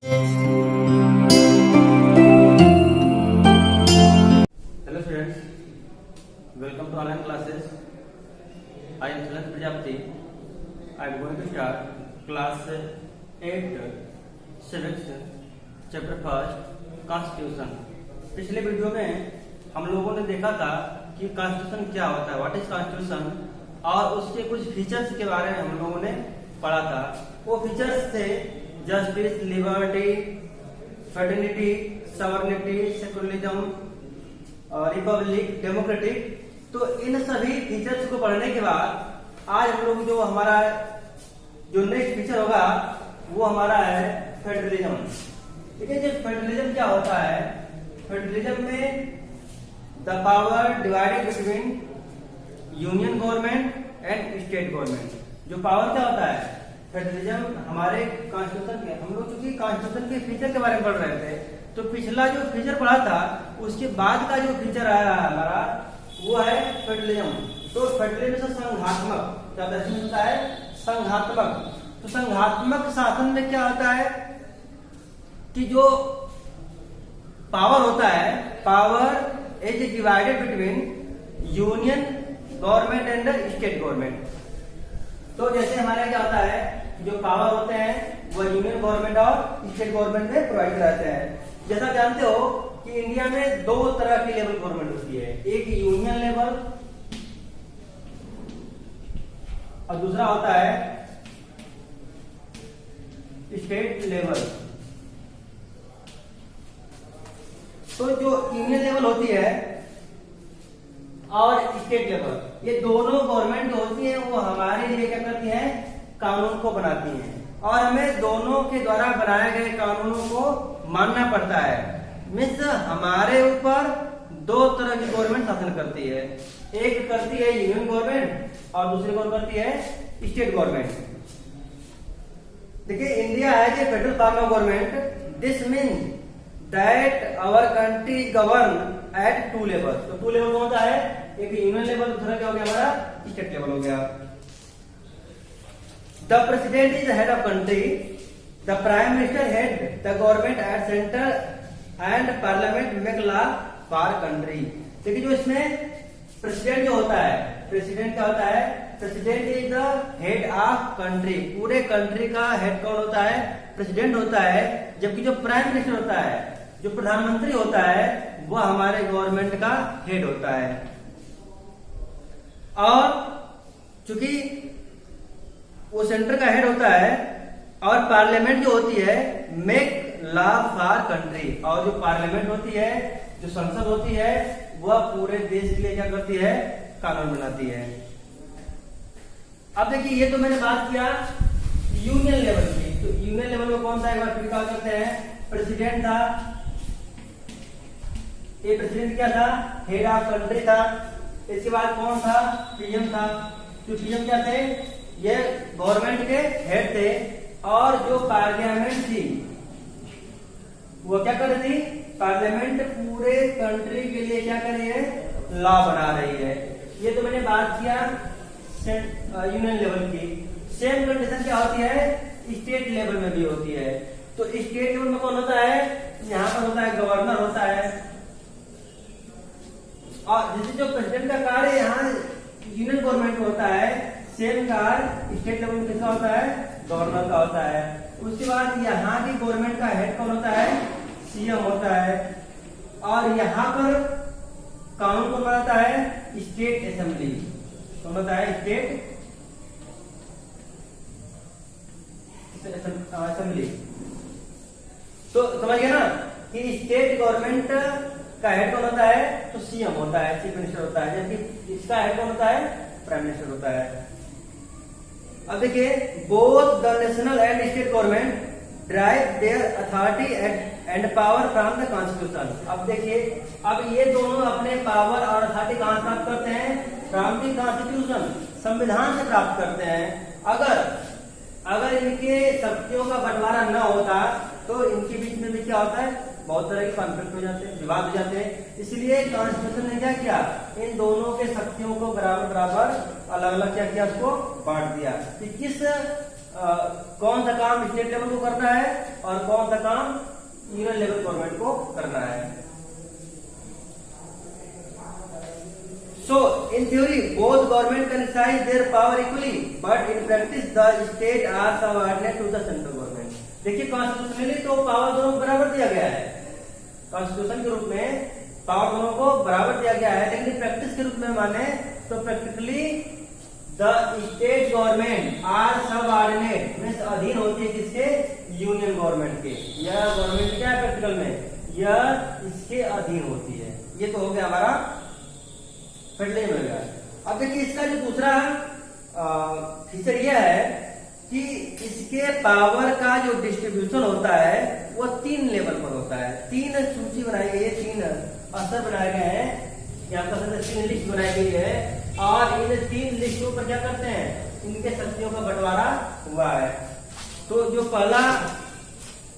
Hello students, welcome to online classes. I am Sulant Prajapati. I am going to start class 8 civics chapter 1 constitution. पिछले video में हम लोगों ने देखा था कि कॉन्स्टिट्यूशन क्या होता है, व्हाट इज कॉन्स्टिट्यूशन, और उसके कुछ फीचर्स के बारे में हम लोगों ने पढ़ा था। वो फीचर्स थे justice, liberty, fraternity, sovereignty, secularism, Republic, democratic. तो इन सभी फीचर्स को पढ़ने के बाद आज हम लोग जो हमारा जो नेक्स्ट फीचर होगा वो हमारा है फेडरलिज्म। ठीक है, जो फेडरलिज्म क्या होता है, फेडरलिज्म में the power divided between union government and state government. जो पावर क्या होता है फेडरलिज्म हमारे कॉन्स्टिट्यूशन के, हम लोग चूंकि कॉन्स्टिट्यूशन के फीचर के बारे में पढ़ रहे थे, तो पिछला जो फीचर पढ़ा था उसके बाद का जो फीचर आया हमारा वो है फेडरलिज्म। तो फेडरलिज्म से संघात्मक क्या दर्शन होता है, संघात्मक। तो संघात्मक शासन में क्या होता है कि जो पावर होता है, power is divided between union government and state government. तो जैसे हमारे क्या होता है, जो पावर होते हैं वो यूनियन गवर्नमेंट और स्टेट गवर्नमेंट में प्रोवाइड कराते हैं। जैसा जानते हो कि इंडिया में दो तरह की लेवल गवर्नमेंट होती है, एक यूनियन लेवल और दूसरा होता है स्टेट लेवल। तो जो यूनियन लेवल होती है और स्टेट लेवल, ये दोनों गवर्नमेंट जो होती है वो हमारे लिए क्या करती है, कानून को बनाती हैं, और हमें दोनों के द्वारा बनाए गए कानूनों को मानना पड़ता है। मीन्स हमारे ऊपर दो तरह की गवर्नमेंट शासन करती है, एक करती है यूनियन गवर्नमेंट और दूसरी कौन करती है, स्टेट गवर्नमेंट। देखिए, India has a federal form of government. This mean that our country govern at two level. तो टू लेवल कौन सा है, एक यूनियन लेवल, दूसरा क्या हो गया हमारा, स्टेट लेवल हो गया। The president is the head of country, the prime minister head the government at centre and parliament make law for country. देखिए, जो इसमें प्रेसिडेंट जो होता है, प्रेसिडेंट क्या होता है, president is the head of country. पूरे कंट्री का हेड कौन होता है, प्रेसिडेंट होता है। जबकि जो प्राइम मिनिस्टर होता है, जो प्रधानमंत्री होता है, वो हमारे गवर्नमेंट का हेड होता है। और चूंकि वो सेंटर का हेड होता है और पार्लियामेंट जो होती है मेक लॉ फॉर कंट्री, और जो पार्लियामेंट होती है, जो संसद होती है, वह पूरे देश के लिए क्या करती है, कानून बनाती है। अब देखिए, ये तो मैंने बात किया यूनियन लेवल की। तो यूनियन लेवल में कौन सा, एक बार फिर क्या करते हैं, प्रेसिडेंट था। ये प्रेसिडेंट क्या था, हेड ऑफ कंट्री था। इसके बाद कौन था, पीएम था। जो पीएम क्या थे, ये गवर्नमेंट के हेड थे। और जो पार्लियामेंट थी वो क्या कर रही थी, पार्लियामेंट पूरे कंट्री के लिए क्या कर रही है, लॉ बना रही है। ये तो मैंने बात किया यूनियन लेवल की। सेम कंडीशन क्या होती है, स्टेट लेवल में भी होती है। तो स्टेट लेवल में कौन होता है, यहाँ पर होता है गवर्नर होता है। और जैसे जो प्रेसिडेंट का कार्य यहाँ यूनियन गवर्नमेंट में होता है, सेम कार्य स्टेट लेवल में किसका होता है, गवर्नर का होता है। उसके बाद यहाँ की गवर्नमेंट का हेड कौन होता है, सीएम होता है। और यहाँ पर कानून कौन बनाता है, स्टेट असेंबली। कौन होता है, स्टेट असेंबली। तो समझ गए ना कि स्टेट गवर्नमेंट का हेड कौन होता है, तो सीएम होता है, चीफ मिनिस्टर होता है। जबकि इसका हेड कौन होता है, प्राइम मिनिस्टर होता है। अब देखिए, both the national and state government drive there authority and power from the constitution. अब देखिए, अब ये दोनों अपने पावर और अथॉरिटी कहां प्राप्त करते हैं, फ्रॉम द कॉन्स्टिट्यूशन, संविधान से प्राप्त करते हैं। अगर इनके शक्तियों का बंटवारा न होता तो इनके बीच में भी क्या होता है, बहुत तरह के कॉन्फ्लिक्ट हो जाते हैं, विवाद हो जाते हैं। इसलिए कॉन्स्टिट्यूशन ने क्या किया, इन दोनों के शक्तियों को बराबर बराबर अलग अलग क्या किया, उसको बांट दिया कि किस कौन सा काम स्टेट लेवल को करना है और कौन सा काम यूनियन लेवल गवर्नमेंट को करना है। So, in theory, both government can exercise their power equally, but in practice, the state are subordinate to the central government. देखिए कॉन्स्टिट्यूशनली तो पावर दोनों को बराबर दिया गया है, कॉन्स्टिट्यूशन के रूप में पावर दोनों को बराबर दिया गया है, लेकिन प्रैक्टिस के रूप में माने तो practically the state government are subordinate, means अधीन होती है किसके, यूनियन गवर्नमेंट के। यह गवर्नमेंट क्या है प्रैक्टिकल में, यह इसके अधीन होती है। ये तो हो गया हमारा फेडरलिज्म में गया। अब देखिए इसका जो दूसरा फीचर यह है कि इसके पावर का जो डिस्ट्रीब्यूशन होता है वो 3 लेवल पर होता है। 3 सूची बनाई गई है, 3 स्तर बनाए गए हैं, यहाँ पर 3 लिस्ट बनाई गई है, और इन 3 लिस्टों पर क्या करते हैं, इनके शक्तियों का बंटवारा हुआ है। तो जो पहला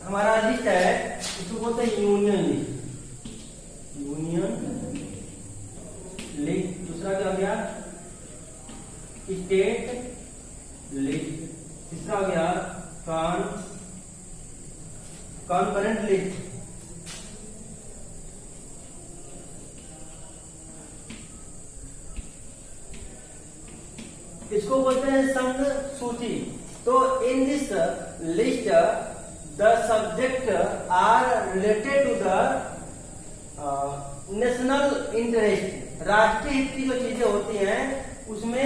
हमारा लिस्ट है इसको बोलते हैं यूनियन लिस्ट, यूनियन लिस्ट। दूसरा क्या हो गया, स्टेट लिस्ट। तीसरा हो गया कॉन्करेंट लिस्ट। इसको बोलते हैं संघ सूची। तो in this list the subject are related to the national interest, राष्ट्रीय हित की जो चीजें होती हैं उसमें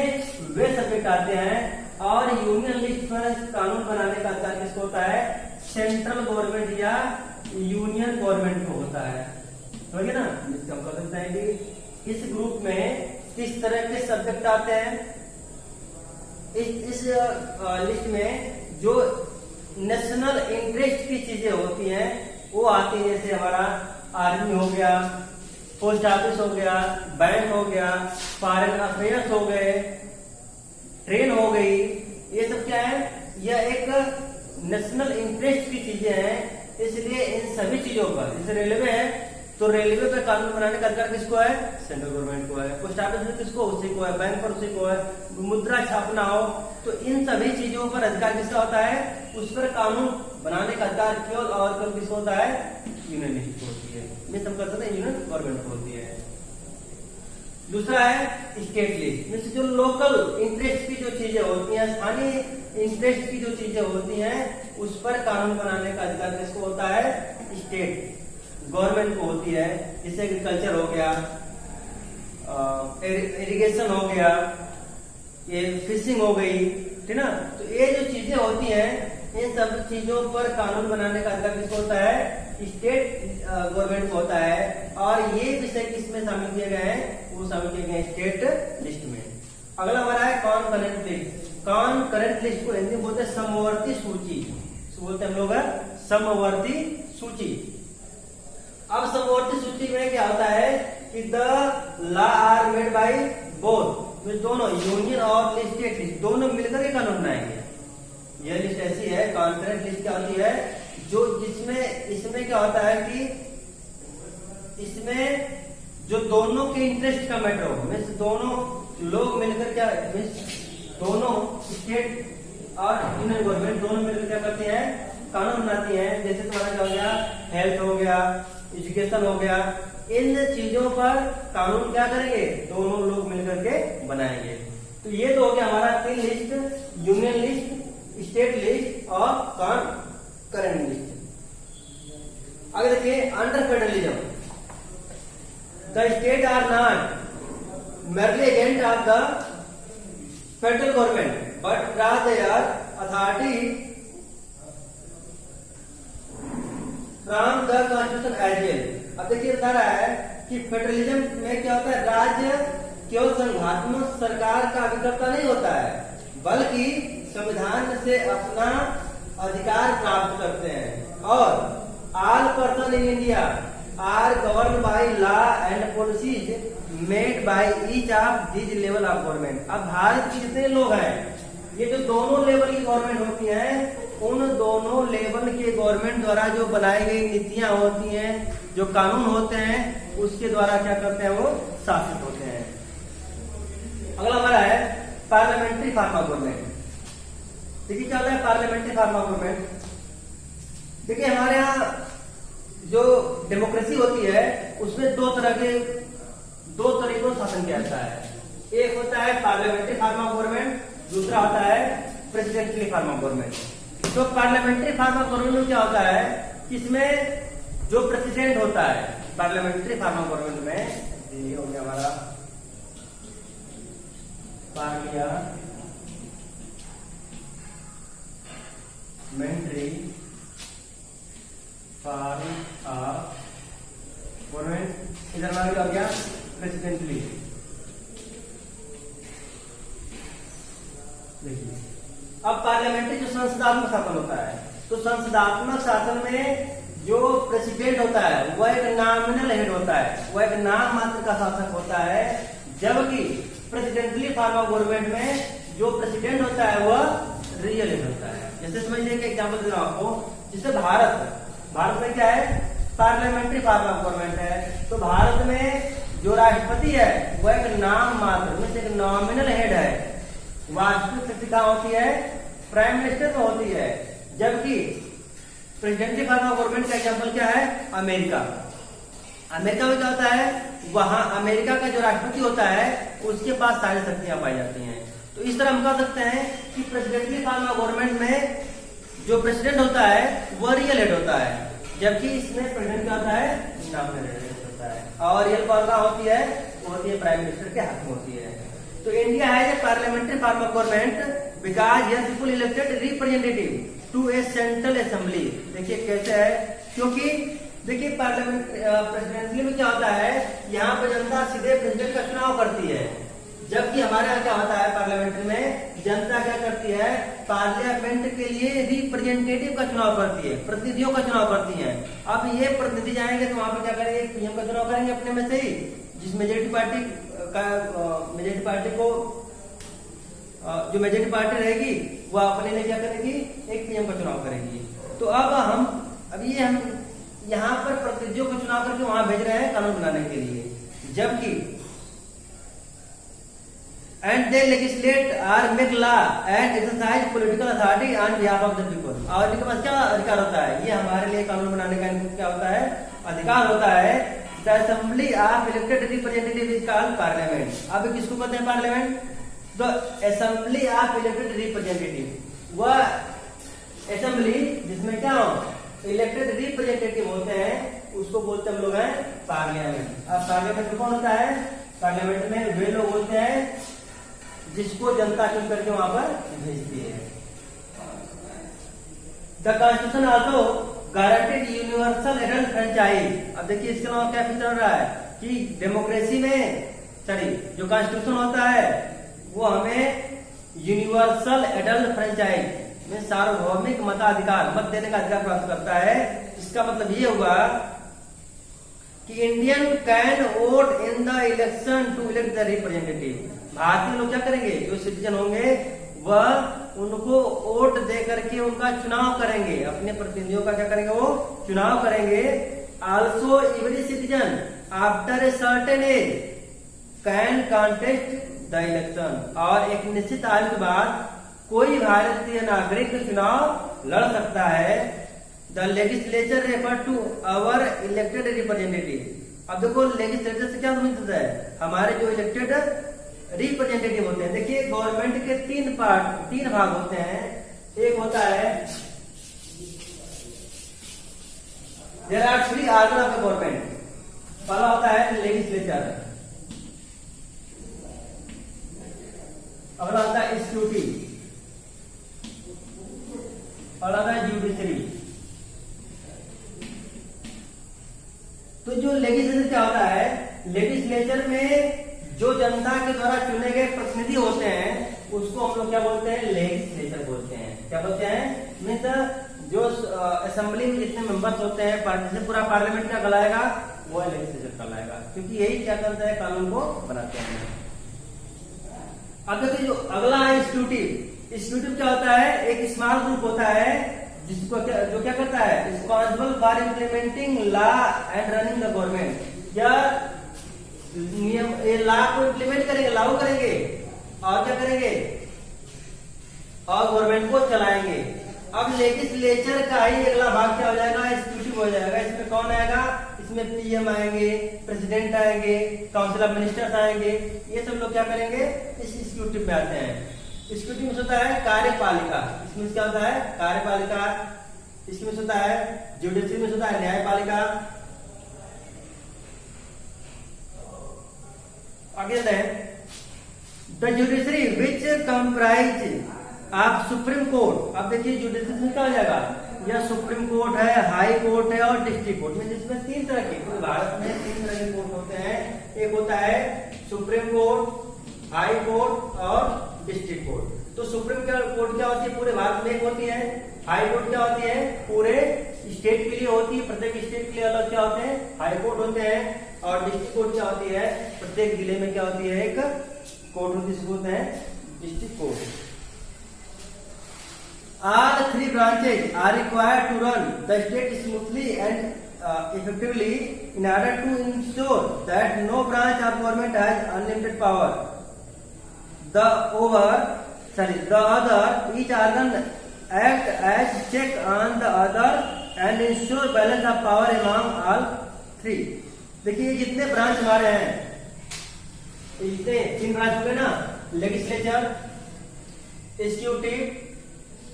वे सब्जेक्ट आते हैं। और यूनियन लिस्ट पर कानून बनाने का अधिकार किसको होता है, सेंट्रल गवर्नमेंट या यूनियन गवर्नमेंट को होता है। समझ गए ना, इसका हम कह सकते हैं कि इस ग्रुप में किस तरह के सब्जेक्ट आते हैं। इस लिस्ट में जो नेशनल इंटरेस्ट की चीजें होती हैं वो आती है, जैसे हमारा आर्मी हो गया, पोस्ट ऑफिस हो गया, बैंक हो गया, फॉरेन अफेयर्स हो गए, ट्रेन हो गई। ये सब क्या है, यह एक नेशनल इंटरेस्ट की चीजें हैं, इसलिए इन सभी चीजों पर, जैसे रेलवे है तो रेलवे पे कानून बनाने का अधिकार किसको है, सेंट्रल गवर्नमेंट को है। पोस्ट ऑफिस में किसको, उसी को है। बैंक पर उसी को है। मुद्रा छापना हो तो इन सभी चीजों पर अधिकार किसका होता है, उस पर कानून बनाने का अधिकार केवल और केवल किसको होता है, यूनियन लिस्ट को होती है। ये सब कर सकते हैं, यूनियन गवर्नमेंट को होती है। दूसरा है स्टेट लिस्ट, मीन्स जो लोकल इंटरेस्ट की जो चीजें होती हैं, स्थानीय इंटरेस्ट की जो चीजें होती हैं उस पर कानून बनाने का अधिकार किसको होता है, स्टेट गवर्नमेंट को होती है। जैसे एग्रीकल्चर हो गया, इरिगेशन हो गया, ये फिशिंग हो गई, ठीक ना। तो ये जो चीजें होती हैं इन सब चीजों पर कानून बनाने का अधिकार किसको होता है, स्टेट गवर्नमेंट को होता है। और ये विषय किसमें शामिल किए गए हैं, वो शामिल किए गए स्टेट लिस्ट में। अगला हमारा है कॉनकरेंट लिस्ट। कॉनकरेंट लिस्ट को हिंदी में बोलते हैं समवर्ती सूची, बोलते हैं हम लोग समवर्ती सूची। अब समवर्ती सूची में क्या होता है कि the law are made by both, दोनों यूनियन और स्टेट लिस्ट दोनों मिलकर के कानून बनाएंगे। यह लिस्ट ऐसी है, कॉन्करेंट लिस्ट क्या होती है, जो जिसमें इसमें क्या होता है कि इसमें जो दोनों के इंटरेस्ट का मैटर हो, मीन्स दोनों लोग मिलकर क्या, मीन्स दोनों स्टेट और यूनियन गवर्नमेंट दोनों मिलकर क्या करते हैं, कानून बनाती हैं। जैसे तुम्हारा क्या हो गया, हेल्थ हो गया, एजुकेशन हो गया, इन चीजों पर कानून क्या करेंगे, दोनों लोग मिलकर के बनाएंगे। तो ये तो हो गया हमारा 3 list, union list, state list और कॉनकरेंट लिस्ट। आगे देखिए under federalism the state are not merely agent of the federal government but rather they are authority from the constitution as well। अब देखिए बता रहा है कि फेडरलिज्म में क्या होता है, राज्य केवल संघात्मक सरकार का अभिकर्ता नहीं होता है, बल्कि संविधान से अपना अधिकार प्राप्त करते हैं। और all person in India are govern by law and policies made by each of this level of government. अब भारत के जितने लोग हैं, ये जो दोनों लेवल की गवर्नमेंट होती है, उन दोनों लेवल के गवर्नमेंट द्वारा जो बनाई गई नीतियां होती हैं, जो कानून होते हैं, उसके द्वारा क्या करते हैं, वो शासित होते हैं। अगला हमारा है पार्लियामेंट्री फॉर्म ऑफ गवर्नमेंट। देखिए क्या होता है पार्लियामेंट्री फॉर्म ऑफ गवर्नमेंट। देखिए हमारे यहाँ जो डेमोक्रेसी होती है उसमें दो तरीकों से शासन किया जाता है। एक होता है पार्लियामेंट्री फॉर्म ऑफ गवर्नमेंट, दूसरा होता है प्रेसिडेंशियल फॉर्म ऑफ गवर्नमेंट। तो पार्लियामेंट्री फॉर्म ऑफ गवर्नमेंट में क्या होता है कि इसमें जो प्रेसिडेंट होता है पार्लियामेंट्री फॉर्म ऑफ गवर्नमेंट में, ये हो गया हमारा पार्लियामेंट्री फॉर्म ऑफ गवर्नमेंट, इधर हमारा क्या हो गया प्रेसिडेंटली। देखिए अब पार्लियामेंट्री जो संसदात्मक शासन होता है, तो संसदात्मक शासन में जो प्रेसिडेंट होता है वह एक नॉमिनल हेड होता है, वह एक नाम मात्र का शासक होता है। जबकि प्रेसिडेंटली फॉर्म ऑफ गवर्नमेंट में जो प्रेसिडेंट होता है वह रियल हेड होता है। जैसे समझिए कि एग्जाम्पल दे रहा हूं आपको, जैसे भारत में क्या है पार्लियामेंट्री फॉर्म ऑफ गवर्नमेंट है। तो भारत में जो राष्ट्रपति है वह एक नाम मात्र में एक नॉमिनल हेड है। वास्तविक शक्ति कहाँ होती है प्राइम मिनिस्टर में होती है। जबकि प्रेसिडेंटली फॉर्म ऑफ गवर्नमेंट का एग्जाम्पल क्या है अमेरिका में क्या होता है, वहां अमेरिका का जो राष्ट्रपति होता है उसके पास सारी शक्तियां पाई जाती हैं। तो इस तरह हम कह सकते हैं कि प्रेसिडेंटली फॉर्म ऑफ गवर्नमेंट में जो प्रेसिडेंट होता है वह रियल हेड होता है, जबकि इसमें प्रेसिडेंट क्या होता है नॉमिनल हेड होता है। और रियल पावर कहाँ होती है वो होती है प्राइम मिनिस्टर के हाथ में होती है। तो India has a parliamentary form of government because here people elected representative to a central assembly. देखिए कैसे है, क्योंकि देखिए पार्लियामेंट प्रेसिडेंटली में क्या होता है, यहाँ पर जनता सीधे प्रेसिडेंट का चुनाव करती है। जबकि हमारे यहाँ क्या होता है पार्लियामेंट में जनता क्या करती है पार्लियामेंट के लिए रिप्रेजेंटेटिव का चुनाव करती है, प्रतिनिधियों का चुनाव करती है। अब ये प्रतिनिधि जाएंगे तो वहां पर क्या करेंगे पीएम का चुनाव करेंगे अपने में से ही, जिस मेजोरिटी पार्टी को जो मेजोरिटी पार्टी रहेगी वह अपने लिए क्या करेगी एक पीएम का चुनाव करेगी। तो अब ये हम यहाँ पर प्रतिनिधियों का चुनाव करके वहां भेज रहे हैं कानून बनाने के लिए। जबकि and they legislate or make law and exercise political authority on behalf of the people. और इनके पास क्या अधिकार होता है, ये हमारे लिए कानून बनाने का इनको क्या होता है अधिकार होता है। The assembly of elected representative is called parliament. अब किसको कहते हैं parliament, the assembly of elected representative. वह असेंबली जिसमें क्या हो इलेक्टेड रिप्रेजेंटेटिव होते हैं उसको बोलते हम लोग हैं पार्लियामेंट। अब पार्लियामेंट कौन होता है, पार्लियामेंट में वे लोग होते हैं जिसको जनता चुन करके वहां पर भेजती है। The constitution also guaranteed universal adult franchise. अब देखिए इसके अलावा क्या फीचर हो रहा है कि डेमोक्रेसी में जो कॉन्स्टिट्यूशन होता है वो हमें यूनिवर्सल एडल्ट फ्रेंचाइज में सार्वभौमिक मताधिकार मत देने का अधिकार प्राप्त करता है। इसका मतलब ये हुआ कि Indian can vote in the election to elect the representative. भारतीय लोग क्या करेंगे, जो सिटीजन होंगे वह उनको वोट दे करके उनका चुनाव करेंगे, अपने प्रतिनिधियों का क्या करेंगे वो चुनाव करेंगे। Also every citizen after a certain age can contest the election. और एक निश्चित आयु के बाद कोई भारतीय नागरिक चुनाव लड़ सकता है। The legislature refer to our elected representative. अब देखो लेजिस्लेचर से क्या समझता है, हमारे जो इलेक्टेड रिप्रेजेंटेटिव होते हैं। देखिए गवर्नमेंट के तीन भाग होते हैं। एक होता है there are three organ of the government. पहला होता है लेजिस्लेचर, अगला होता है एग्जीक्यूटिव, अगला होता है जुडिशरी। तो जो लेजिस्लेचर क्या होता है, लेजिस्लेचर में जो जनता के द्वारा चुने गए प्रतिनिधि होते हैं उसको हम लोग क्या बोलते हैं लेजिस्लेचर बोलते हैं। क्या बोलते हैं मीन्स जो असेंबली में जितने मेंबर्स होते हैं जैसे पूरा पार्लियामेंट क्या कहलाएगा वो लेजिस्लेचर कहलाएगा, क्योंकि यही क्या करता है कानून को बनाते हैं। अब देखिए जो अगला है एग्जीक्यूटिव। एग्जीक्यूटिव क्या होता है, एक स्मॉल ग्रुप होता है जिसको जो क्या करता है responsible for implementing law and running the government. या नियम लॉ को इम्प्लीमेंट करेंगे, लागू करेंगे और क्या करेंगे और गवर्नमेंट को चलाएंगे। अब लेजिस्लेचर का ही अगला भाग क्या हो जाएगा, एग्जीक्यूटिव हो जाएगा। इसमें कौन आएगा, इसमें पीएम आएंगे, प्रेसिडेंट आएंगे, काउंसिल ऑफ मिनिस्टर्स आएंगे, ये सब लोग क्या करेंगे, इस एग्जीक्यूटिव में आते हैं। एग्जीक्यूटिव में होता है कार्यपालिका, इसमें क्या होता है कार्यपालिका, इसमें होता है जुडिशरी में होता है न्यायपालिका। आगे चलते हैं, द जुडिशरी विच कंप्राइज आप सुप्रीम कोर्ट। अब देखिए जुडिशरी में क्या हो जाएगा, यह सुप्रीम कोर्ट है, हाई कोर्ट है और डिस्ट्रिक्ट कोर्ट में, जिसमें 3 तरह के, पूरे भारत में 3 तरह के कोर्ट होते हैं। एक होता है सुप्रीम कोर्ट, हाई कोर्ट और डिस्ट्रिक्ट कोर्ट। तो सुप्रीम कोर्ट क्या होती है, पूरे भारत में एक होती है। हाई कोर्ट क्या होती है, पूरे स्टेट के लिए होती है, प्रत्येक स्टेट के लिए अलग क्या होते हैं हाई कोर्ट होते हैं। और डिस्ट्रिक्ट कोर्ट क्या होती है, प्रत्येक जिले में क्या होती है एक कोर्ट होती है, होते हैं district court. All 3 branches are required to run the state smoothly and effectively in order to ensure that no branch of government has unlimited power. The other, each organ act as check on the other and ensure balance of power among all 3. देखिए जितने branch हमारे हैं, इतने 3 branch हो गए ना, legislature, executive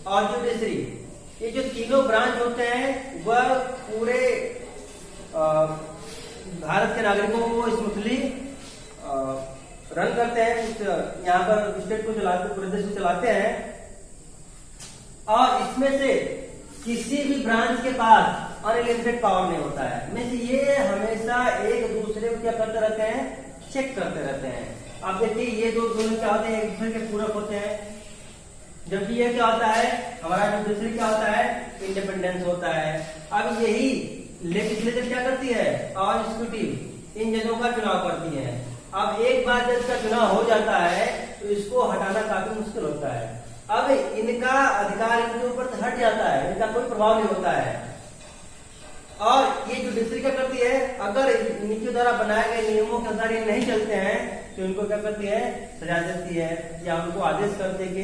और judiciary. ये जो तीनों ब्रांच होते हैं वह पूरे भारत के नागरिकों को स्मूथली रन करते हैं, यहाँ पर स्टेट को चलाते, पूरे देश को चलाते हैं। और इसमें से किसी भी ब्रांच के पास अनलिमिटेड पावर नहीं होता है, में से ये हमेशा एक दूसरे को क्या करते रहते हैं, चेक करते रहते हैं। अब देखिए ये दोनों क्या होते हैं, एक दूसरे के पूरक होते हैं। जबकि ये क्या होता है, हमारा जुडिशरी क्या होता है, इंडिपेंडेंस होता है। अब यही लेजिस्लेचर क्या करती है और एग्जीक्यूटिव इन जजों का चुनाव करती है। अब एक बार जज का चुनाव हो जाता है तो इसको हटाना काफी मुश्किल होता है। अब इनका अधिकार इनके ऊपर से हट जाता है, इनका कोई प्रभाव नहीं होता है। और ये जुडिशरी क्या करती है, अगर इनके द्वारा बनाए गए नियमों के अनुसार ये नहीं चलते हैं तो इनको क्या करती है, सजा देती है, या उनको आदेश करते कि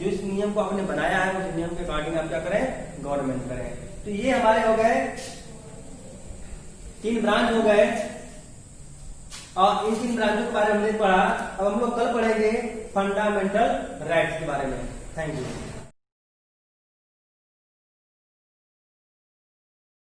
जिस नियम को आपने बनाया है उस नियम के अकॉर्डिंग आप क्या करें, गवर्नमेंट करें। तो ये हमारे हो गए 3 ब्रांच हो गए, और इन 3 ब्रांचों के बारे में हमने पढ़ा। अब हम लोग कल पढ़ेंगे फंडामेंटल राइट्स के बारे में। Thank you.